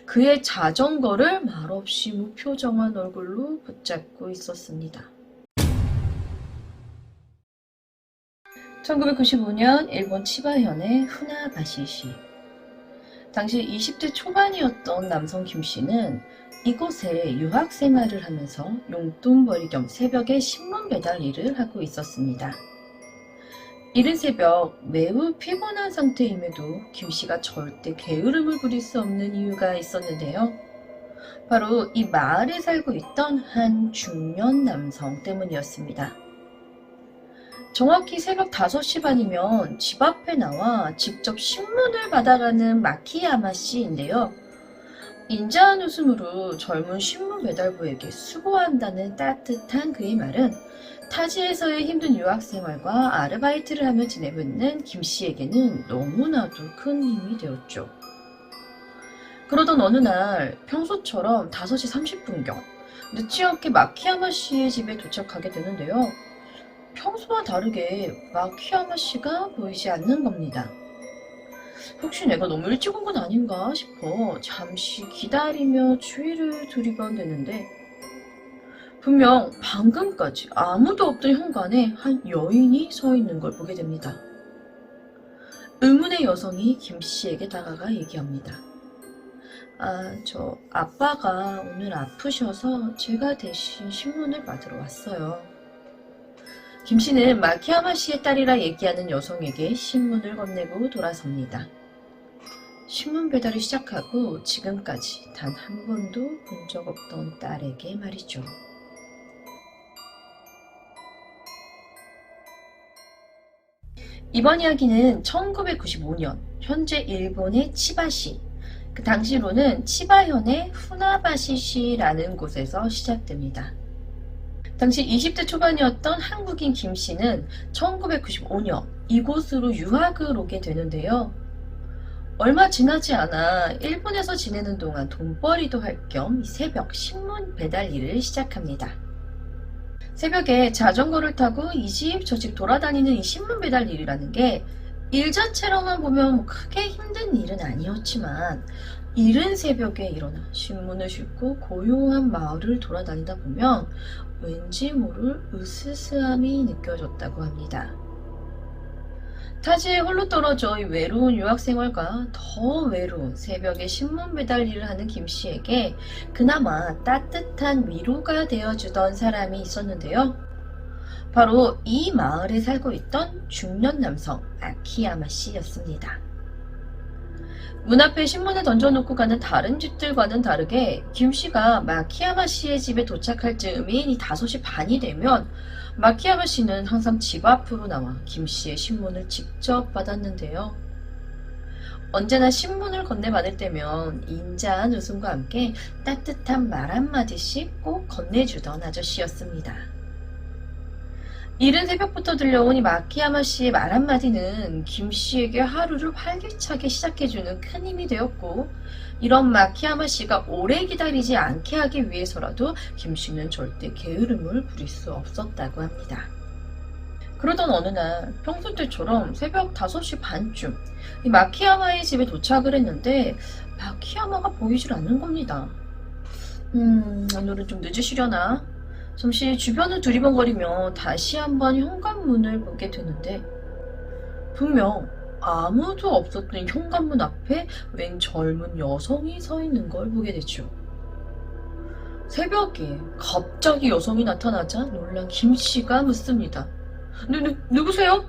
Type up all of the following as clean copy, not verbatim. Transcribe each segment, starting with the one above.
그의 자전거를 말없이 무표정한 얼굴로 붙잡고 있었습니다. 1995년 일본 치바현의 후나바시시. 당시 20대 초반이었던 남성 김씨는 이곳에 유학 생활을 하면서 용돈벌이 겸 새벽에 신문 배달 일을 하고 있었습니다. 이른 새벽 매우 피곤한 상태임에도 김씨가 절대 게으름을 부릴 수 없는 이유가 있었는데요. 바로 이 마을에 살고 있던 한 중년 남성 때문이었습니다. 정확히 새벽 5시 반이면 집 앞에 나와 직접 신문을 받아가는 마키야마 씨인데요. 인자한 웃음으로 젊은 신문 배달부에게 수고한다는 따뜻한 그의 말은 타지에서의 힘든 유학생활과 아르바이트를 하며 지내고 있는 김씨에게는 너무나도 큰 힘이 되었죠. 그러던 어느 날 평소처럼 5시 30분경 늦지 않게 마키야마 씨의 집에 도착하게 되는데요. 평소와 다르게 마키야마 씨가 보이지 않는 겁니다. 혹시 내가 너무 일찍 온 건 아닌가 싶어 잠시 기다리며 주위를 두리번댔는데 분명 방금까지 아무도 없던 현관에 한 여인이 서 있는 걸 보게 됩니다. 의문의 여성이 김씨에게 다가가 얘기합니다. 저 아빠가 오늘 아프셔서 제가 대신 신문을 받으러 왔어요. 김씨는 마키야마 씨의 딸이라 얘기하는 여성에게 신문을 건네고 돌아섭니다. 신문 배달을 시작하고 지금까지 단 한 번도 본 적 없던 딸에게 말이죠. 이번 이야기는 1995년 현재 일본의 치바시, 그 당시로는 치바현의 후나바시시라는 곳에서 시작됩니다. 당시 20대 초반이었던 한국인 김씨는 1995년 이곳으로 유학을 오게 되는데요. 얼마 지나지 않아 일본에서 지내는 동안 돈벌이도 할 겸 새벽 신문 배달 일을 시작합니다. 새벽에 자전거를 타고 이 집 저 집 돌아다니는 이 신문 배달 일이라는 게 일 자체로만 보면 크게 힘든 일은 아니었지만 이른 새벽에 일어나 신문을 싣고 고요한 마을을 돌아다니다 보면 왠지 모를 으스스함이 느껴졌다고 합니다. 타지에 홀로 떨어져 외로운 유학생활과 더 외로운 새벽에 신문 배달 일을 하는 김씨에게 그나마 따뜻한 위로가 되어주던 사람이 있었는데요. 바로 이 마을에 살고 있던 중년 남성 아키야마 씨였습니다. 문 앞에 신문을 던져놓고 가는 다른 집들과는 다르게 김씨가 마키야마 씨의 집에 도착할 즈음인 이 5시 반이 되면 마키야마 씨는 항상 집 앞으로 나와 김씨의 신문을 직접 받았는데요. 언제나 신문을 건네받을 때면 인자한 웃음과 함께 따뜻한 말 한마디씩 꼭 건네주던 아저씨였습니다. 이른 새벽부터 들려온 이 마키야마 씨의 말 한마디는 김씨에게 하루를 활기차게 시작해주는 큰 힘이 되었고, 이런 마키야마 씨가 오래 기다리지 않게 하기 위해서라도 김씨는 절대 게으름을 부릴 수 없었다고 합니다. 그러던 어느 날 평소 때처럼 새벽 5시 반쯤 이 마키야마의 집에 도착을 했는데 마키야마가 보이질 않는 겁니다. 오늘은 좀 늦으시려나? 잠시 주변을 두리번거리며 다시 한번 현관문을 보게 되는데 분명 아무도 없었던 현관문 앞에 웬 젊은 여성이 서 있는 걸 보게 되죠. 새벽에 갑자기 여성이 나타나자 놀란 김씨가 묻습니다. 누구세요?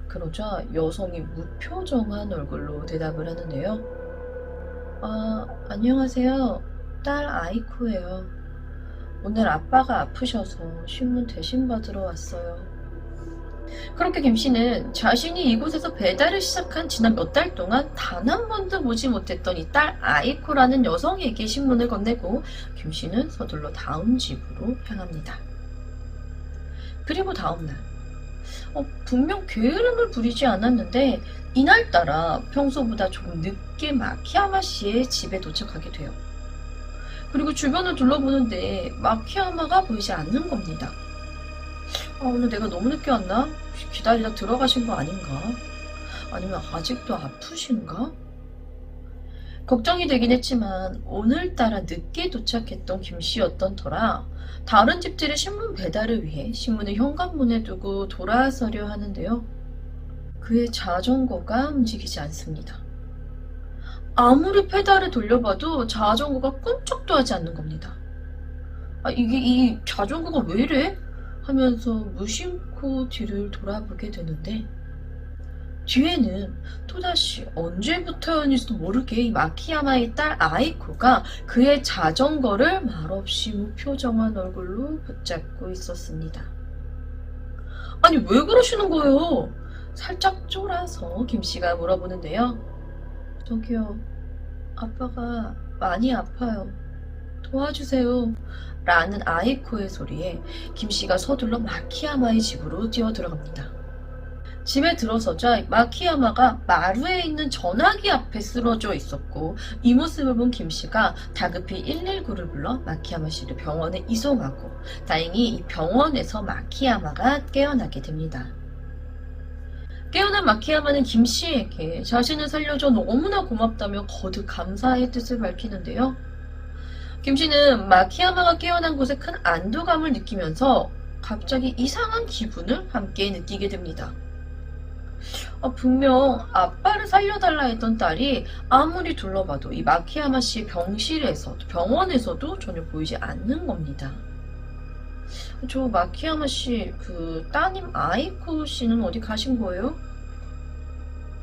그러자 여성이 무표정한 얼굴로 대답을 하는데요. 안녕하세요. 딸 아이코예요. 오늘 아빠가 아프셔서 신문 대신 받으러 왔어요. 그렇게 김씨는 자신이 이곳에서 배달을 시작한 지난 몇 달 동안 단 한 번도 보지 못했던 이 딸 아이코라는 여성에게 신문을 건네고 김씨는 서둘러 다음 집으로 향합니다. 그리고 다음날 분명 게으름을 부리지 않았는데 이날따라 평소보다 조금 늦게 마키야마 씨의 집에 도착하게 돼요. 그리고 주변을 둘러보는데 마키야마가 보이지 않는 겁니다. 오늘 내가 너무 늦게 왔나? 기다리다 들어가신 거 아닌가? 아니면 아직도 아프신가? 걱정이 되긴 했지만 오늘따라 늦게 도착했던 김 씨였던 터라 다른 집들의 신문 배달을 위해 신문을 현관문에 두고 돌아서려 하는데요. 그의 자전거가 움직이지 않습니다. 아무리 페달을 돌려봐도 자전거가 끈적도 하지 않는 겁니다. 이 자전거가 왜 이래? 하면서 무심코 뒤를 돌아보게 되는데 뒤에는 또다시 언제부터였는지도 모르게 이 마키야마의 딸 아이코가 그의 자전거를 말없이 무표정한 얼굴로 붙잡고 있었습니다. 아니 왜 그러시는 거예요? 살짝 쫄아서 김씨가 물어보는데요. 저기요, 아빠가 많이 아파요. 도와주세요. 라는 아이코의 소리에 김씨가 서둘러 마키야마의 집으로 뛰어 들어갑니다. 집에 들어서자 마키야마가 마루에 있는 전화기 앞에 쓰러져 있었고 이 모습을 본 김씨가 다급히 119를 불러 마키야마 씨를 병원에 이송하고 다행히 이 병원에서 마키야마가 깨어나게 됩니다. 깨어난 마키야마는 김씨에게 자신을 살려줘 너무나 고맙다며 거듭 감사의 뜻을 밝히는데요. 김씨는 마키야마가 깨어난 곳에 큰 안도감을 느끼면서 갑자기 이상한 기분을 함께 느끼게 됩니다. 분명 아빠를 살려달라 했던 딸이 아무리 둘러봐도 이 마키야마 씨 병실에서도 병원에서도 전혀 보이지 않는 겁니다. 저 마키야마 씨 그 따님 아이코 씨는 어디 가신 거예요?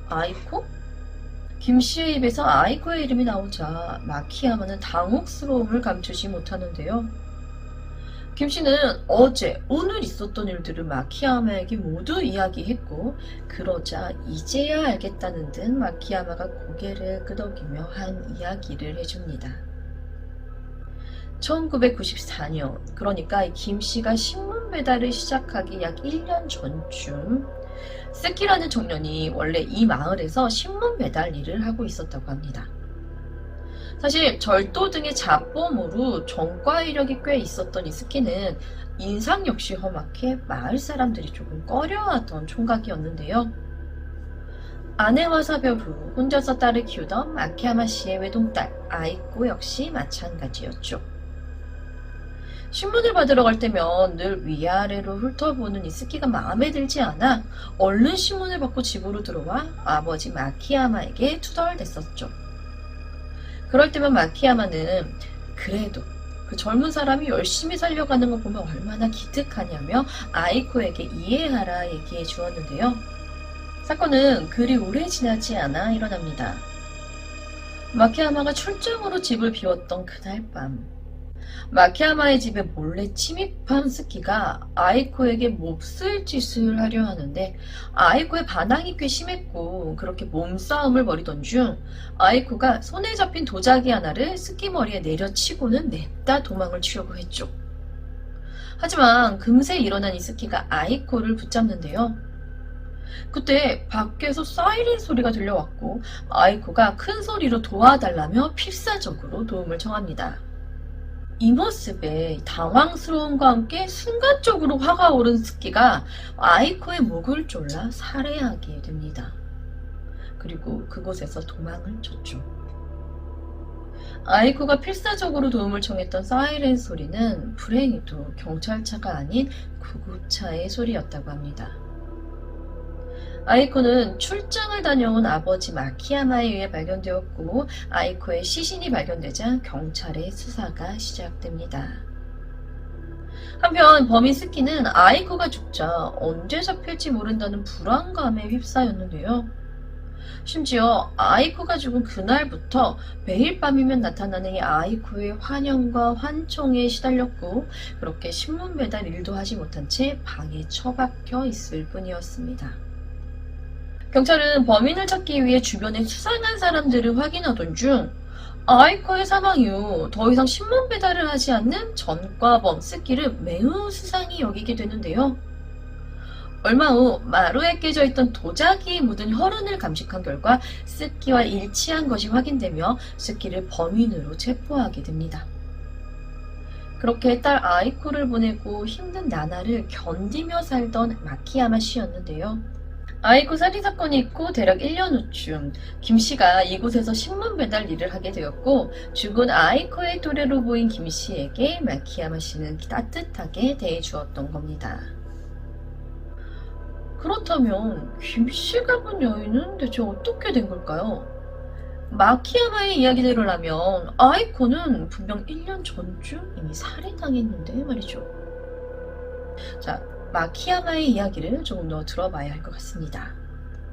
아이코? 김씨의 입에서 아이코의 이름이 나오자 마키야마는 당혹스러움을 감추지 못하는데요. 김씨는 어제, 오늘 있었던 일들을 마키야마에게 모두 이야기했고 그러자 이제야 알겠다는 듯 마키야마가 고개를 끄덕이며 한 이야기를 해줍니다. 1994년, 그러니까 김씨가 신문 배달을 시작하기 약 1년 전쯤 스키라는 청년이 원래 이 마을에서 신문 배달 일을 하고 있었다고 합니다. 사실 절도 등의 잡범으로 전과 이력이 꽤 있었던 이 스키는 인상 역시 험악해 마을 사람들이 조금 꺼려하던 총각이었는데요. 아내와 사별 후 혼자서 딸을 키우던 마키야마 씨의 외동딸 아이코 역시 마찬가지였죠. 신문을 받으러 갈 때면 늘 위아래로 훑어보는 이 스키가 마음에 들지 않아 얼른 신문을 받고 집으로 들어와 아버지 마키야마에게 투덜댔었죠. 그럴 때면 마키야마는 그래도 그 젊은 사람이 열심히 살려가는 거 보면 얼마나 기특하냐며 아이코에게 이해하라 얘기해 주었는데요. 사건은 그리 오래 지나지 않아 일어납니다. 마키야마가 출장으로 집을 비웠던 그날 밤 마키야마의 집에 몰래 침입한 스키가 아이코에게 몹쓸 짓을 하려 하는데 아이코의 반항이 꽤 심했고 그렇게 몸싸움을 벌이던 중 아이코가 손에 잡힌 도자기 하나를 스키 머리에 내려치고는 냅다 도망을 치려고 했죠. 하지만 금세 일어난 이 스키가 아이코를 붙잡는데요. 그때 밖에서 사이렌 소리가 들려왔고 아이코가 큰 소리로 도와달라며 필사적으로 도움을 청합니다. 이 모습에 당황스러움과 함께 순간적으로 화가 오른 스키가 아이코의 목을 졸라 살해하게 됩니다. 그리고 그곳에서 도망을 쳤죠. 아이코가 필사적으로 도움을 청했던 사이렌 소리는 불행히도 경찰차가 아닌 구급차의 소리였다고 합니다. 아이코는 출장을 다녀온 아버지 마키야마에 의해 발견되었고 아이코의 시신이 발견되자 경찰의 수사가 시작됩니다. 한편 범인 스키는 아이코가 죽자 언제 잡힐지 모른다는 불안감에 휩싸였는데요. 심지어 아이코가 죽은 그날부터 매일 밤이면 나타나는 이 아이코의 환영과 환청에 시달렸고 그렇게 신문 배달 일도 하지 못한 채 방에 처박혀 있을 뿐이었습니다. 경찰은 범인을 찾기 위해 주변에 수상한 사람들을 확인하던 중 아이코의 사망 이후 더 이상 신문 배달을 하지 않는 전과범 스키를 매우 수상히 여기게 되는데요. 얼마 후 마루에 깨져 있던 도자기에 묻은 혈흔을 감식한 결과 스키와 일치한 것이 확인되며 스키를 범인으로 체포하게 됩니다. 그렇게 딸 아이코를 보내고 힘든 나날을 견디며 살던 마키야마 씨였는데요. 아이코 살인사건이 있고 대략 1년 후쯤 김씨가 이곳에서 신문 배달 일을 하게 되었고 죽은 아이코의 또래로 보인 김씨에게 마키야마 씨는 따뜻하게 대해주었던 겁니다. 그렇다면 김씨가 본 여인은 대체 어떻게 된 걸까요? 마키야마의 이야기대로라면 아이코는 분명 1년 전쯤 이미 살해당했는데 말이죠. 자, 마키야마의 이야기를 조금 더 들어봐야 할 것 같습니다.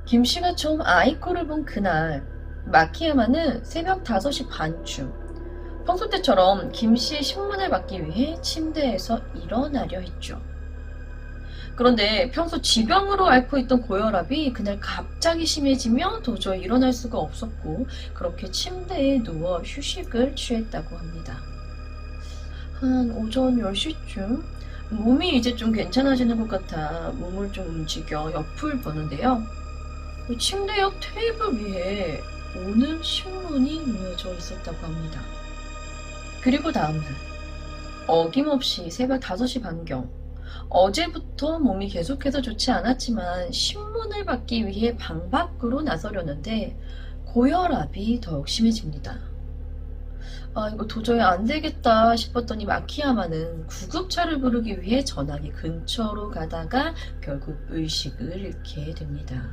김씨가 처음 아이코를 본 그날, 마키야마는 새벽 5시 반쯤 평소 때처럼 김씨의 신문을 받기 위해 침대에서 일어나려 했죠. 그런데 평소 지병으로 앓고 있던 고혈압이 그날 갑자기 심해지며 도저히 일어날 수가 없었고 그렇게 침대에 누워 휴식을 취했다고 합니다. 한 오전 10시쯤 몸이 이제 좀 괜찮아지는 것 같아 몸을 좀 움직여 옆을 보는데요. 침대 옆 테이블 위에 오는 신문이 놓여져 있었다고 합니다. 그리고 다음날 어김없이 새벽 5시 반경 어제부터 몸이 계속해서 좋지 않았지만 신문을 받기 위해 방 밖으로 나서려는데 고혈압이 더욱 심해집니다. 이거 도저히 안 되겠다 싶었더니 마키야마는 구급차를 부르기 위해 전화기 근처로 가다가 결국 의식을 잃게 됩니다.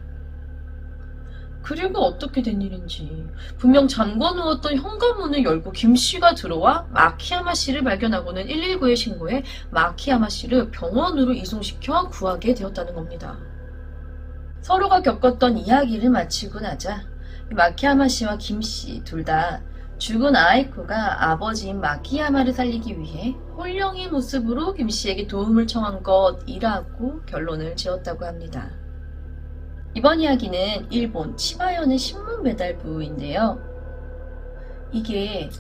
그리고 어떻게 된 일인지 분명 잠궈 놓았던 현관문을 열고 김씨가 들어와 마키야마 씨를 발견하고는 119에 신고해 마키야마 씨를 병원으로 이송시켜 구하게 되었다는 겁니다. 서로가 겪었던 이야기를 마치고 나자 마키야마 씨와 김씨 둘 다 죽은 아이코가 아버지인 마키야마를 살리기 위해 홀령의 모습으로 김씨에게 도움을 청한 것이라고 결론을 지었다고 합니다. 이번 이야기는 일본 치바현의 신문 배달부인데요. 이게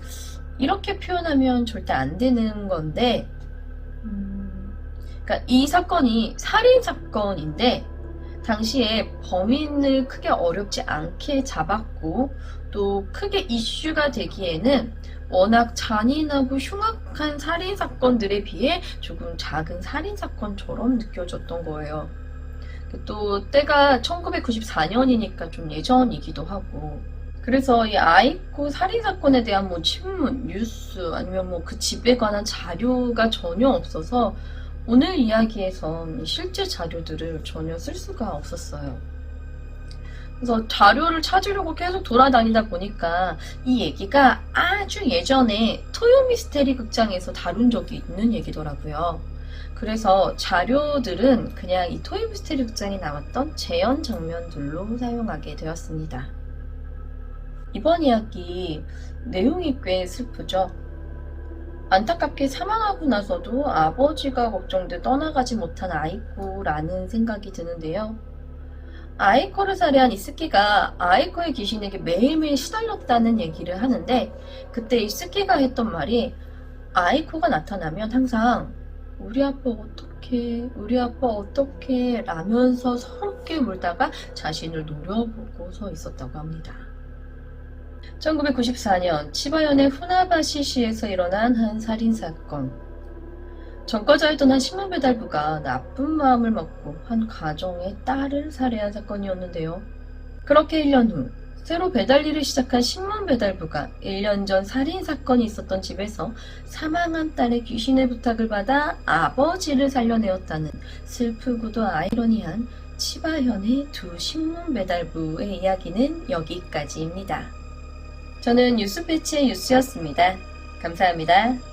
이렇게 표현하면 절대 안 되는 건데, 그러니까 이 사건이 살인 사건인데 당시에 범인을 크게 어렵지 않게 잡았고 또 크게 이슈가 되기에는 워낙 잔인하고 흉악한 살인 사건들에 비해 조금 작은 살인 사건처럼 느껴졌던 거예요. 또 때가 1994년이니까 좀 예전이기도 하고 그래서 이 아이코 살인사건에 대한 뭐 신문, 뉴스 아니면 뭐 그 집에 관한 자료가 전혀 없어서 오늘 이야기에선 실제 자료들을 전혀 쓸 수가 없었어요. 그래서 자료를 찾으려고 계속 돌아다니다 보니까 이 얘기가 아주 예전에 토요미스테리 극장에서 다룬 적이 있는 얘기더라고요. 그래서 자료들은 그냥 이 토요미스테리 극장에 나왔던 재현 장면들로 사용하게 되었습니다. 이번 이야기 내용이 꽤 슬프죠. 안타깝게 사망하고 나서도 아버지가 걱정돼 떠나가지 못한 아이코라는 생각이 드는데요. 아이코를 살해한 이스키가 아이코의 귀신에게 매일매일 시달렸다는 얘기를 하는데 그때 이스키가 했던 말이 아이코가 나타나면 항상 우리 아빠 어떡해, 우리 아빠 어떡해 라면서 서럽게 울다가 자신을 노려보고 서 있었다고 합니다. 1994년 치바현의 후나바시시에서 일어난 한 살인사건. 전과자였던 한 신문배달부가 나쁜 마음을 먹고 한 가정의 딸을 살해한 사건이었는데요. 그렇게 1년 후 새로 배달 일을 시작한 신문배달부가 1년 전 살인사건이 있었던 집에서 사망한 딸의 귀신의 부탁을 받아 아버지를 살려내었다는 슬프고도 아이러니한 치바현의 두 신문배달부의 이야기는 여기까지입니다. 저는 뉴스패치의 뉴스였습니다. 감사합니다.